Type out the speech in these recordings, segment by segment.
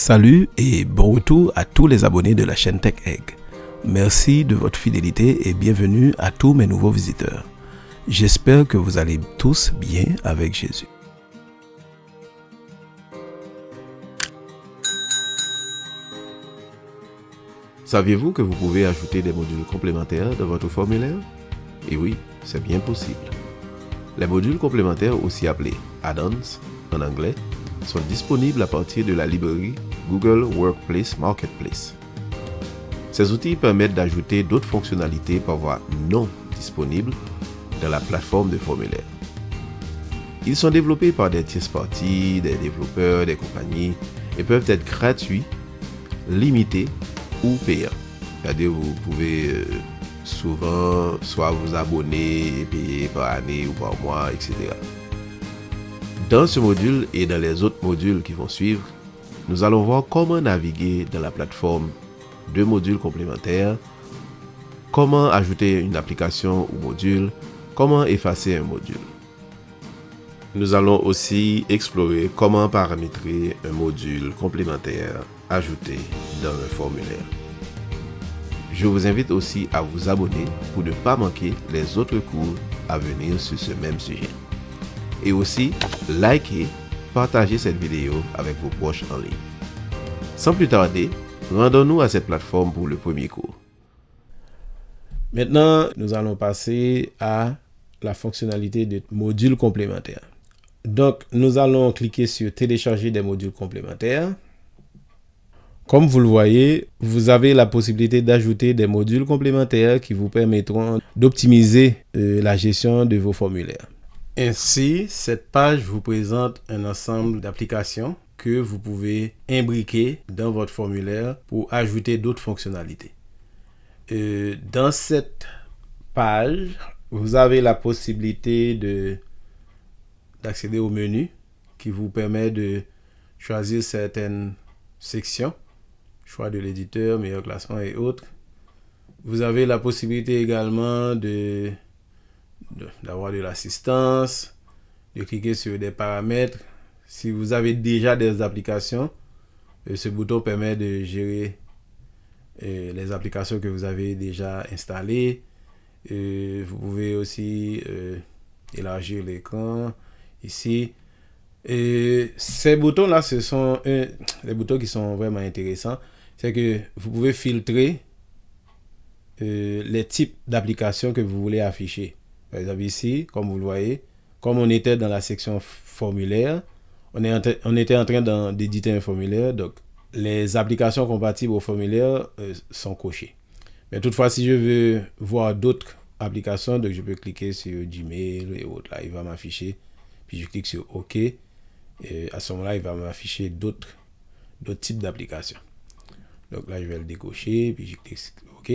Salut et bon retour à tous les abonnés de la chaîne Tech Egg. Merci de votre fidélité et bienvenue à tous mes nouveaux visiteurs. J'espère que vous allez tous bien avec Jésus. Saviez-vous que vous pouvez ajouter des modules complémentaires dans votre formulaire? Et oui, c'est bien possible. Les modules complémentaires, aussi appelés add-ons en anglais, sont disponibles à partir de la librairie Google Workplace Marketplace. Ces outils permettent d'ajouter d'autres fonctionnalités parfois non disponibles dans la plateforme de formulaire. Ils sont développés par des tierces parties, des développeurs, des compagnies et peuvent être gratuits, limités ou payants. C'est-à-dire vous pouvez souvent soit vous abonner et payer par année ou par mois, etc. Dans ce module et dans les autres modules qui vont suivre, nous allons voir comment naviguer dans la plateforme de modules complémentaires, comment ajouter une application ou module, comment effacer un module. Nous allons aussi explorer comment paramétrer un module complémentaire ajouté dans un formulaire. Je vous invite aussi à vous abonner pour ne pas manquer les autres cours à venir sur ce même sujet. Et aussi, likez, partagez cette vidéo avec vos proches en ligne. Sans plus tarder, rendons-nous à cette plateforme pour le premier cours. Maintenant, nous allons passer à la fonctionnalité de modules complémentaires. Donc, nous allons cliquer sur télécharger des modules complémentaires. Comme vous le voyez, vous avez la possibilité d'ajouter des modules complémentaires qui vous permettront d'optimiser la gestion de vos formulaires. Ainsi, cette page vous présente un ensemble d'applications que vous pouvez imbriquer dans votre formulaire pour ajouter d'autres fonctionnalités. Dans cette page, vous avez la possibilité d'accéder au menu qui vous permet de choisir certaines sections, choix de l'éditeur, meilleur classement et autres. Vous avez la possibilité également d'avoir de l'assistance, de cliquer sur des paramètres. Si vous avez déjà des applications, ce bouton permet de gérer les applications que vous avez déjà installées. Vous pouvez aussi élargir l'écran ici. Ces boutons-là, ce sont les boutons qui sont vraiment intéressants. C'est que vous pouvez filtrer les types d'applications que vous voulez afficher. Par exemple ici, comme vous le voyez, comme on était dans la section formulaire, on était en train d'éditer un formulaire, donc les applications compatibles au formulaire sont cochées. Mais toutefois, si je veux voir d'autres applications, donc je peux cliquer sur Gmail et autres. Là, il va m'afficher, puis je clique sur OK. Et à ce moment-là, il va m'afficher d'autres types d'applications. Donc là, je vais le décocher, puis je clique sur OK.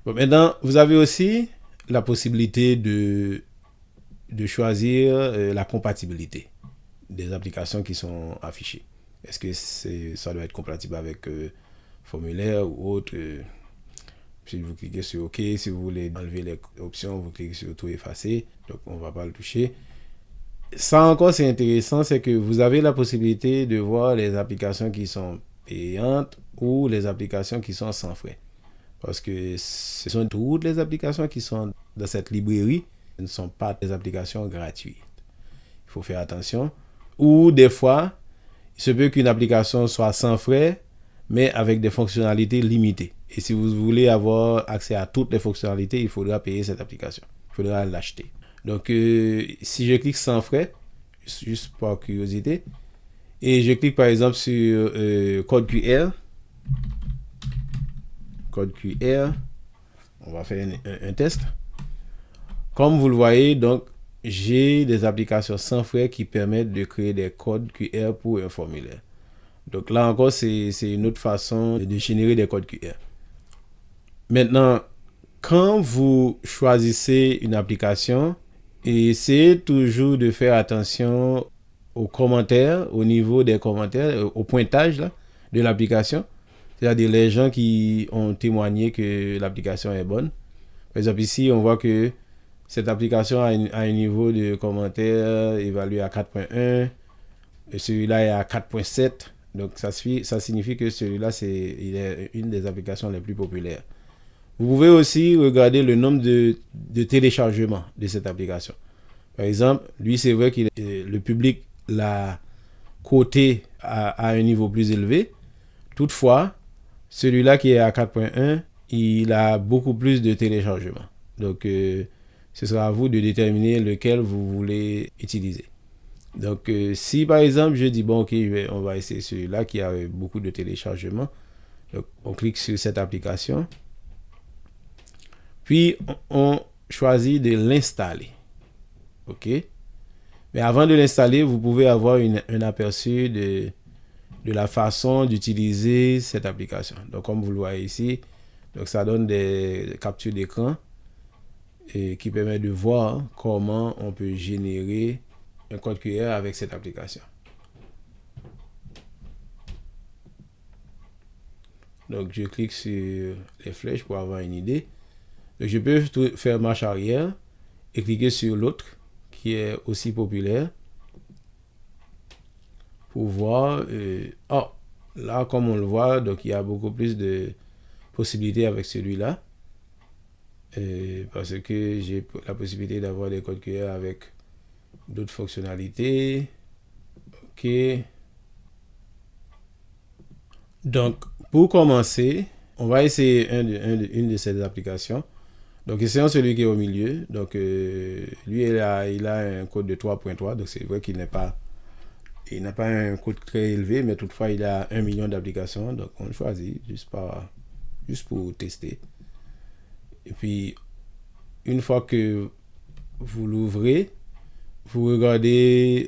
Bon, maintenant, vous avez aussi la possibilité de choisir la compatibilité des applications qui sont affichées. Est-ce que ça doit être compatible avec formulaire ou autre si vous cliquez sur OK, si vous voulez enlever les options, vous cliquez sur tout effacer. Donc, on ne va pas le toucher. Ça encore, c'est intéressant, c'est que vous avez la possibilité de voir les applications qui sont payantes ou les applications qui sont sans frais. Parce que ce sont toutes les applications qui sont dans cette librairie ne sont pas des applications gratuites. Il faut faire attention. Ou des fois, il se peut qu'une application soit sans frais, mais avec des fonctionnalités limitées. Et si vous voulez avoir accès à toutes les fonctionnalités, il faudra payer cette application. Il faudra l'acheter. Donc, si je clique sans frais, juste par curiosité, et je clique par exemple sur code QR, on va faire un test. Comme vous le voyez, donc, j'ai des applications sans frais qui permettent de créer des codes QR pour un formulaire. Donc là encore, c'est une autre façon de générer des codes QR. Maintenant, quand vous choisissez une application, essayez toujours de faire attention aux commentaires, au niveau des commentaires, au pointage là, de l'application. C'est-à-dire les gens qui ont témoigné que l'application est bonne. Par exemple, ici, on voit que cette application a un niveau de commentaires évalué à 4.1. Celui-là est à 4.7. Donc, ça signifie que celui-là, il est une des applications les plus populaires. Vous pouvez aussi regarder le nombre de téléchargements de cette application. Par exemple, lui, c'est vrai que le public l'a coté à un niveau plus élevé. Toutefois, celui-là qui est à 4.1, il a beaucoup plus de téléchargements. Donc, ce sera à vous de déterminer lequel vous voulez utiliser. Donc, si par exemple, je dis, bon, ok, on va essayer celui-là qui a beaucoup de téléchargements. Donc, on clique sur cette application. Puis, on choisit de l'installer. OK? Mais avant de l'installer, vous pouvez avoir un aperçu de la façon d'utiliser cette application. Donc, comme vous le voyez ici, donc ça donne des captures d'écran et qui permet de voir comment on peut générer un code QR avec cette application. Donc, je clique sur les flèches pour avoir une idée. Donc, je peux faire marche arrière et cliquer sur l'autre qui est aussi populaire pour voir. Là, comme on le voit, donc il y a beaucoup plus de possibilités avec celui-là. Parce que j'ai la possibilité d'avoir des codes QR avec d'autres fonctionnalités. OK. Donc, pour commencer, on va essayer une de ces applications. Donc, essayons celui qui est au milieu. Donc, lui, il a un code de 3.3. Donc, c'est vrai qu'il n'a pas un code très élevé, mais toutefois, il a 1 million d'applications. Donc, on le choisit juste pour tester. Et puis, une fois que vous l'ouvrez, vous regardez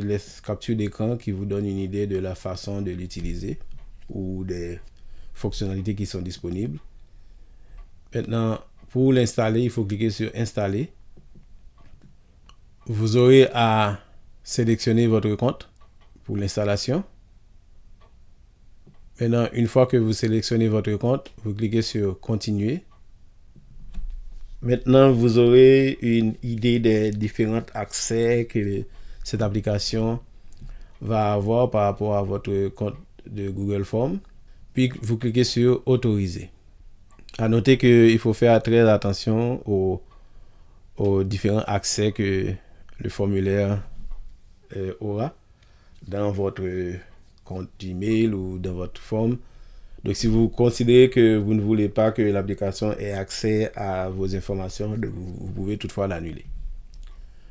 les captures d'écran qui vous donnent une idée de la façon de l'utiliser ou des fonctionnalités qui sont disponibles. Maintenant, pour l'installer, il faut cliquer sur Installer. Vous aurez à sélectionner votre compte pour l'installation. Maintenant, une fois que vous sélectionnez votre compte, vous cliquez sur Continuer. Maintenant, vous aurez une idée des différents accès que cette application va avoir par rapport à votre compte de Google Forms. Puis, vous cliquez sur Autoriser. À noter qu'il faut faire très attention aux différents accès que le formulaire aura dans votre compte Gmail ou dans votre forme. Donc, si vous considérez que vous ne voulez pas que l'application ait accès à vos informations, vous pouvez toutefois l'annuler.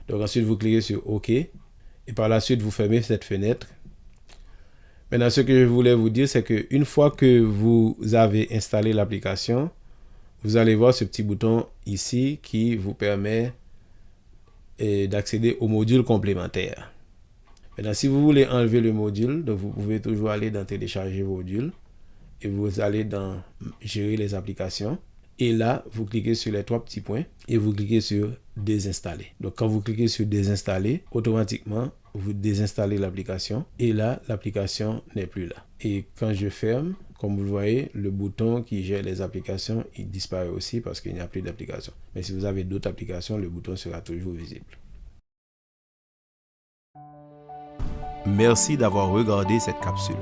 Donc, ensuite, vous cliquez sur OK. Et par la suite, vous fermez cette fenêtre. Maintenant, ce que je voulais vous dire, c'est qu'une fois que vous avez installé l'application, vous allez voir ce petit bouton ici qui vous permet d'accéder au module complémentaire. Maintenant, si vous voulez enlever le module, donc vous pouvez toujours aller dans Télécharger module et vous allez dans Gérer les applications. Et là, vous cliquez sur les 3 petits points et vous cliquez sur Désinstaller. Donc, quand vous cliquez sur Désinstaller, automatiquement, vous désinstallez l'application et là, l'application n'est plus là. Et quand je ferme, comme vous le voyez, le bouton qui gère les applications, il disparaît aussi parce qu'il n'y a plus d'application. Mais si vous avez d'autres applications, le bouton sera toujours visible. Merci d'avoir regardé cette capsule,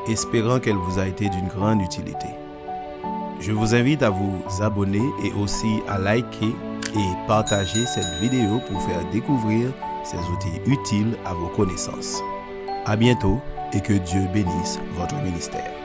espérant qu'elle vous a été d'une grande utilité. Je vous invite à vous abonner et aussi à liker et partager cette vidéo pour faire découvrir ces outils utiles à vos connaissances. À bientôt et que Dieu bénisse votre ministère.